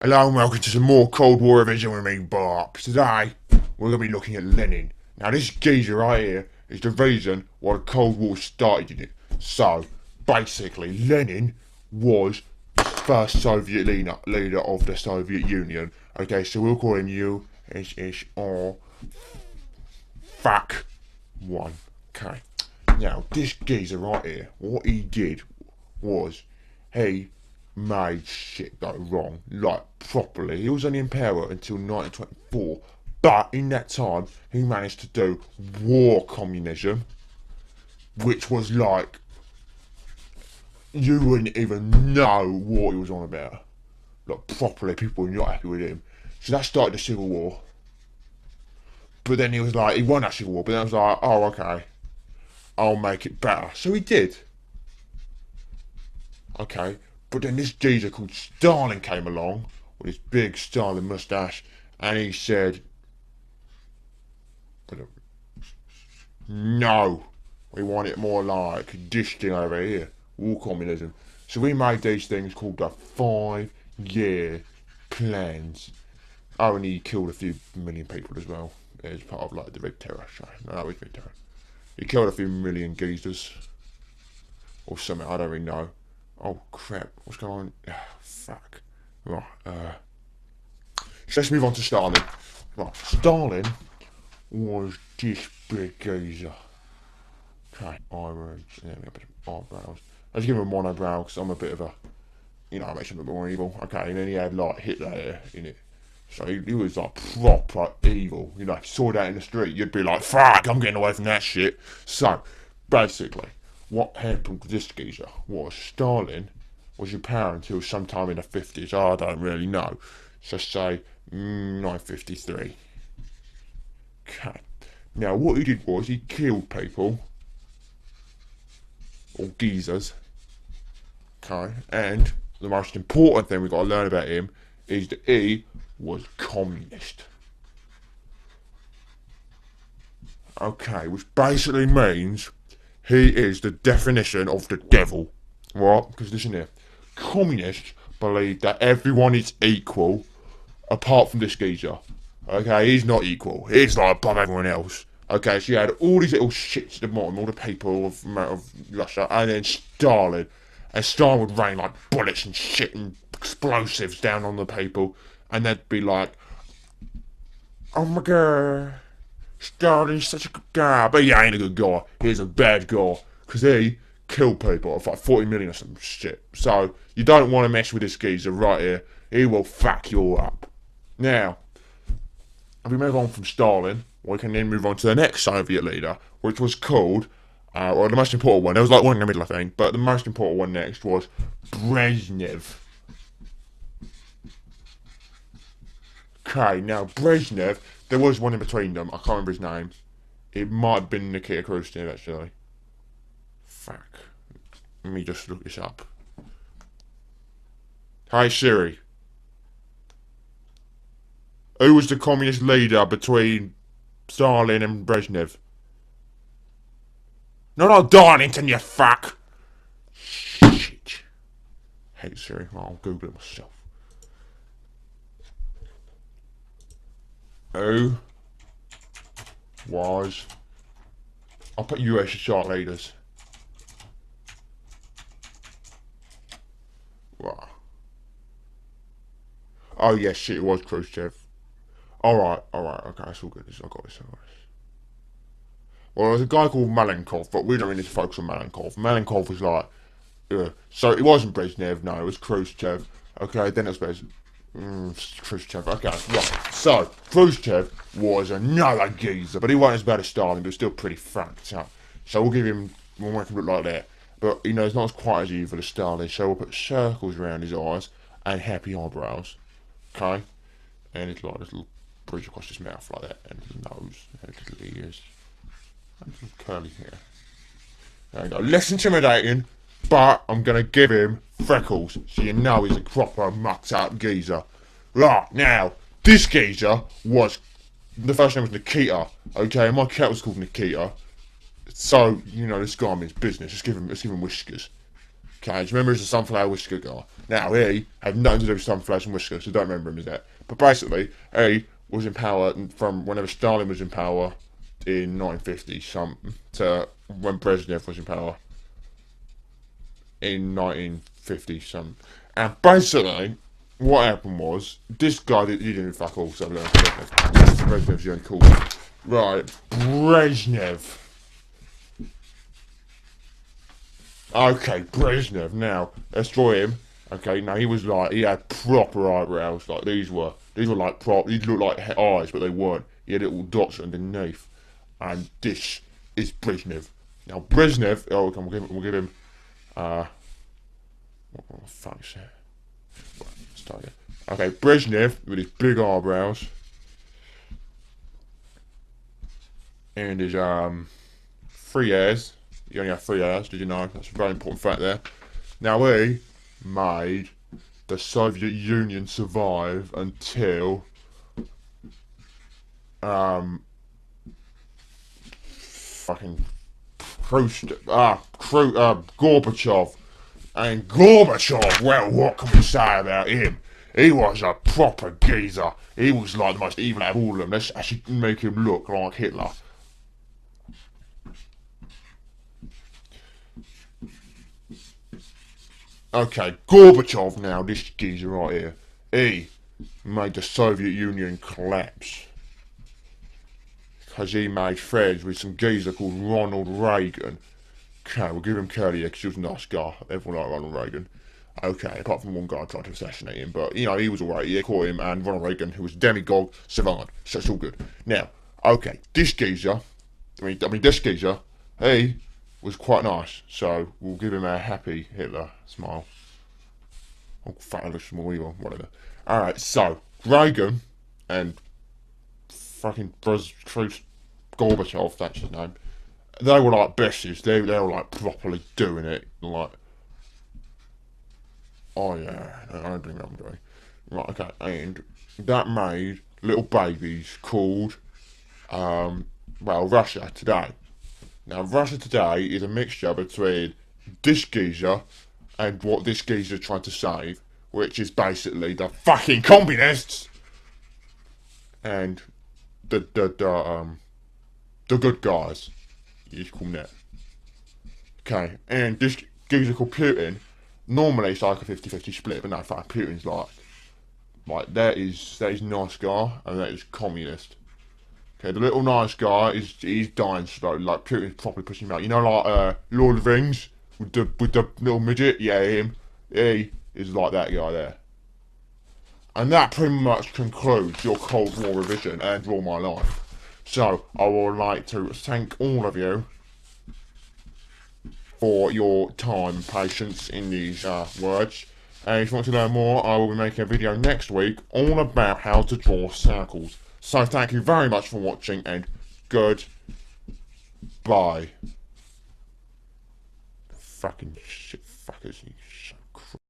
Hello and welcome to some more Cold War revision with me, Bob. Today, we're going to be looking at Lenin. Now, this geezer right here is the reason why the Cold War started in it. So, basically, Lenin was the first Soviet leader of the Soviet Union. Okay, so we'll call him USSR Fuck 1. Okay. Now, this geezer right here, what he did was he made shit go wrong, like properly. He was only in power until 1924, but in that time he managed to do war communism, which was like you wouldn't even know what he was on about. Like properly, people were not happy with him. So that started the Civil War. But then he was like, he won that Civil War, but then I was like, oh okay, I'll make it better. So he did. Okay, but then this geezer called Stalin came along with his big Stalin mustache, and he said, "No, we want it more like this thing over here, war communism." So we made these things called the 5-year plans. Oh, and he killed a few million people as well as part of like the Red Terror. So, no, that was Red Terror. He killed a few million geezers or something. I don't really know. Oh crap! What's going on? Fuck. Right. So let's move on to Stalin. Right. Stalin was this big geezer. Okay. Eyebrows. Yeah, eyebrows. Let's give him a monobrow because I'm a bit of a, I makes him a bit more evil. Okay. And then he had like Hitler hair in it. So he was like proper evil. If you saw that in the street, you'd be like, fuck, I'm getting away from that shit. So, basically, what happened to this geezer was Stalin was in power until sometime in the 50s. I don't really know. So say 1953. Okay. Now what he did was he killed people, or geezers. Okay. And the most important thing we've got to learn about him is that he was communist. Okay, which basically means he is the definition of the devil. Right? Because listen here. Communists believe that everyone is equal apart from this geezer. Okay, he's not equal. He's like above everyone else. Okay, so you had all these little shits at the bottom, all the people of Russia, and then Stalin. And Stalin would rain like bullets and shit and explosives down on the people. And they'd be like, oh my god, Stalin's such a good guy. But he ain't a good guy. He's a bad guy. Because he killed people of like 40 million or some shit. So you don't want to mess with this geezer right here. He will fuck you all up. Now, if we move on from Stalin, we can then move on to the next Soviet leader, which was called, or the most important one. There was like one in the middle, I think, but the most important one next was Brezhnev. Okay, now Brezhnev, there was one in between them. I can't remember his name. It might have been Nikita Khrushchev, actually. Fuck. Let me just look this up. Hi Siri. Who was the communist leader between Stalin and Brezhnev? Not Darlington, you fuck! Shit. Hate Siri. Well, I'll Google it myself. Who was... I'll put USSR leaders. Wow. Oh, yes, shit, it was Khrushchev. Alright, okay, it's all good. I got this. Well, there's a guy called Malenkov, but we don't really need to focus on Malenkov. Malenkov was like, so it wasn't Brezhnev, no, it was Khrushchev. Okay, then it was Khrushchev. Okay, right. So Khrushchev was another geezer, but he wasn't as bad as Stalin, but still pretty fucked up. So we'll give him, we'll make him look like that. But he's not quite as evil as Stalin. So we'll put circles around his eyes and happy eyebrows. Okay, and it's like this little bridge across his mouth like that, and his nose, and his little ears, and some curly hair. There you go. Less intimidating, but I'm gonna give him freckles, so you know he's a proper mucked up geezer. Right, now, this geezer was, the first name was Nikita, okay, my cat was called Nikita, so, this guy means business, let's give him whiskers. Okay, do you remember he's the sunflower whisker guy? Now, he had nothing to do with sunflowers and whiskers, so don't remember him as that. But basically, he was in power from whenever Stalin was in power in 1950 to when Brezhnev was in power in 1950 some. And basically, what happened was this guy he didn't fuck all. So Brezhnev's the only cool one. Right, Brezhnev. Okay, Brezhnev. Now let's draw him. Okay, now he was like he had proper eyebrows. Like these were like prop. These looked like eyes, but they weren't. He had little dots underneath. And this is Brezhnev. Now Brezhnev. Oh, we'll give him. What the fuck's that? Right, start again. Okay, Brezhnev with his big eyebrows and his 3 hairs. He only had 3 hairs. Did you know? That's a very important fact there. Now he made the Soviet Union survive until fucking Gorbachev. And Gorbachev, well, what can we say about him? He was a proper geezer. He was like the most evil out of all of them. Let's actually make him look like Hitler. Okay, Gorbachev now, this geezer right here, he made the Soviet Union collapse. Because he made friends with some geezer called Ronald Reagan. Okay, we'll give him curly because he was a nice guy. Everyone liked Ronald Reagan. Okay, apart from one guy tried to assassinate him, but you know, he was alright. He caught him, and Ronald Reagan, who was demigod, survived. So it's all good. Now, okay, this geezer, this geezer, he was quite nice. So we'll give him a happy Hitler smile. Oh, fat small evil, whatever. Alright, so Reagan and fucking Gorbachev, that's his name. They were like besties. They were like properly doing it. Like, oh yeah, I don't think I'm doing. Right, okay, and that made little babies called, Russia today. Now, Russia today is a mixture between this geezer and what this geezer tried to save, which is basically the fucking communists and the good guys. You just call them that. Okay, and this geezer called Putin, normally it's like a 50-50 split, but no, fuck, Putin's like that is nice guy, and that is communist. Okay, the little nice guy he's dying slowly, like Putin's properly pushing him out. You know, like Lord of the Rings with the little midget, yeah, him. He is like that guy there. And that pretty much concludes your Cold War revision and All My Life. So, I would like to thank all of you for your time and patience in these words. And if you want to learn more, I will be making a video next week all about how to draw circles. So thank you very much for watching, and goodbye. Fucking shit fuckers, you